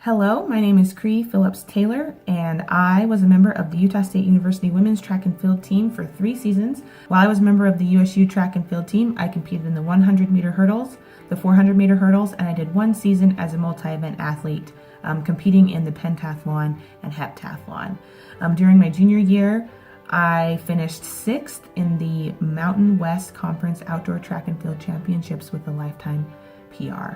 Hello, my name is Cree Phillips Taylor, and I was a member of the Utah State University women's track and field team for 3 seasons. While I was a member of the USU track and field team, I competed in the 100-meter hurdles, the 400-meter hurdles, and I did 1 season as a multi-event athlete, competing in the pentathlon and heptathlon. During my junior year, I finished 6th in the Mountain West Conference Outdoor Track and Field Championships with a lifetime PR.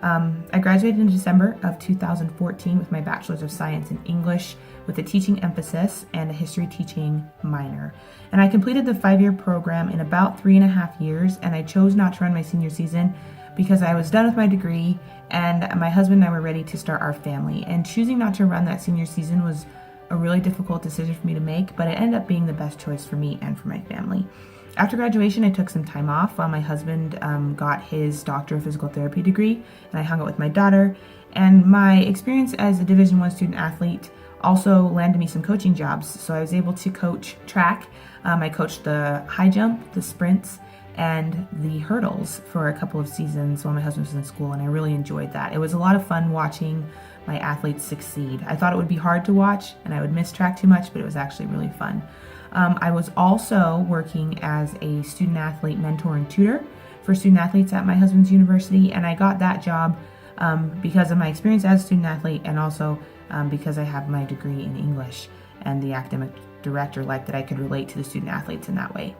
I graduated in December of 2014 with my Bachelor's of Science in English with a teaching emphasis and a history teaching minor. And I completed the 5-year program in about 3.5 years, and I chose not to run my senior season because I was done with my degree and my husband and I were ready to start our family. And choosing not to run that senior season was a really difficult decision for me to make, but it ended up being the best choice for me and for my family. After graduation, I took some time off while my husband got his Doctor of Physical Therapy degree, and I hung out with my daughter. And my experience as a Division I student athlete also landed me some coaching jobs. So I was able to coach track. I coached the high jump, the sprints, and the hurdles for a couple of seasons while my husband was in school, and I really enjoyed that. It was a lot of fun watching my athletes succeed. I thought it would be hard to watch, and I would miss track too much, but it was actually really fun. I was also working as a student athlete mentor and tutor for student athletes at my husband's university, and I got that job because of my experience as a student athlete, and also because I have my degree in English, and the academic director liked that I could relate to the student athletes in that way.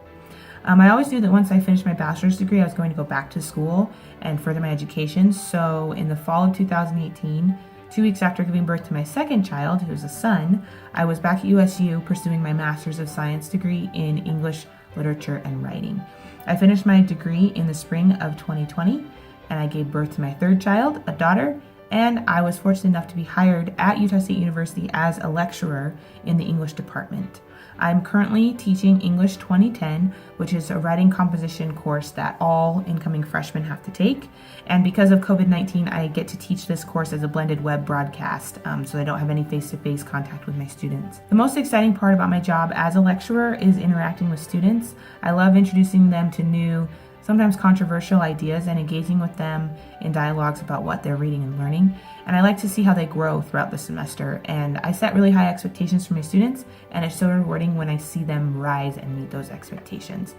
I always knew that once I finished my bachelor's degree, I was going to go back to school and further my education. So in the fall of 2018, 2 weeks after giving birth to my second child, who was a son, I was back at USU pursuing my Master's of Science degree in English, Literature, and Writing. I finished my degree in the spring of 2020, and I gave birth to my third child, a daughter, and I was fortunate enough to be hired at Utah State University as a lecturer in the English department. I'm currently teaching English 2010, which is a writing composition course that all incoming freshmen have to take. And because of COVID-19, I get to teach this course as a blended web broadcast, so I don't have any face-to-face contact with my students. The most exciting part about my job as a lecturer is interacting with students. I love introducing them to new, sometimes controversial ideas and engaging with them in dialogues about what they're reading and learning. And I like to see how they grow throughout the semester. And I set really high expectations for my students, and it's so rewarding when I see them rise and meet those expectations.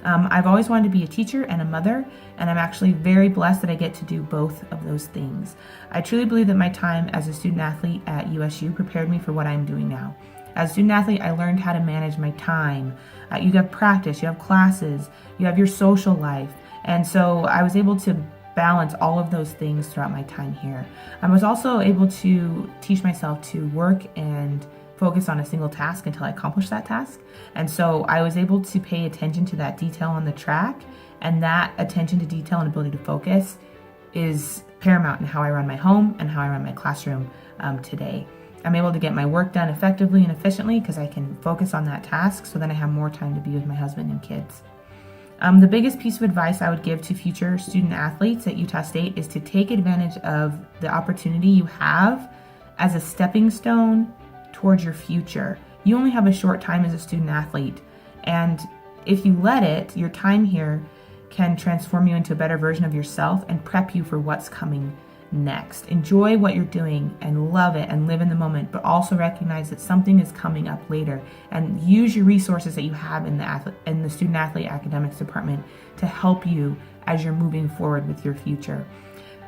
I've always wanted to be a teacher and a mother, and I'm actually very blessed that I get to do both of those things. I truly believe that my time as a student athlete at USU prepared me for what I'm doing now. As a student athlete, I learned how to manage my time. You have practice, you have classes, you have your social life. And so I was able to balance all of those things throughout my time here. I was also able to teach myself to work and focus on a single task until I accomplished that task. And so I was able to pay attention to that detail on the track, and that attention to detail and ability to focus is paramount in how I run my home and how I run my classroom today. I'm able to get my work done effectively and efficiently because I can focus on that task, so then I have more time to be with my husband and kids. The biggest piece of advice I would give to future student athletes at Utah State is to take advantage of the opportunity you have as a stepping stone towards your future. You only have a short time as a student athlete, and if you let it, your time here can transform you into a better version of yourself and prep you for what's coming next. Enjoy what you're doing and love it and live in the moment, but also recognize that something is coming up later, and use your resources that you have in the student athlete academics department to help you as you're moving forward with your future.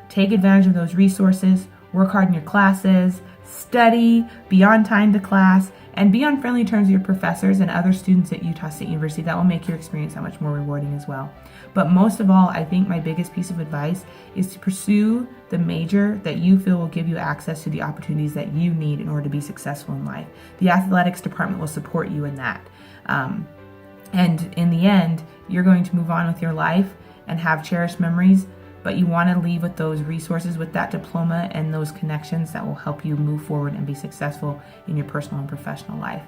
Take advantage of those resources, work hard in your classes, study, be on time to class, and be on friendly terms with your professors and other students at Utah State University. That will make your experience that much more rewarding as well. But most of all, I think my biggest piece of advice is to pursue the major that you feel will give you access to the opportunities that you need in order to be successful in life. The athletics department will support you in that. And in the end, you're going to move on with your life and have cherished memories, but you want to leave with those resources, with that diploma and those connections that will help you move forward and be successful in your personal and professional life.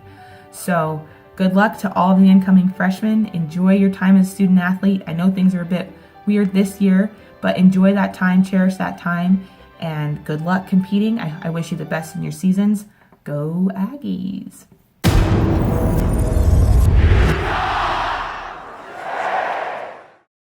So good luck to all of the incoming freshmen. Enjoy your time as a student athlete. I know things are a bit weird this year, but enjoy that time, cherish that time, and good luck competing. I wish you the best in your seasons. Go Aggies!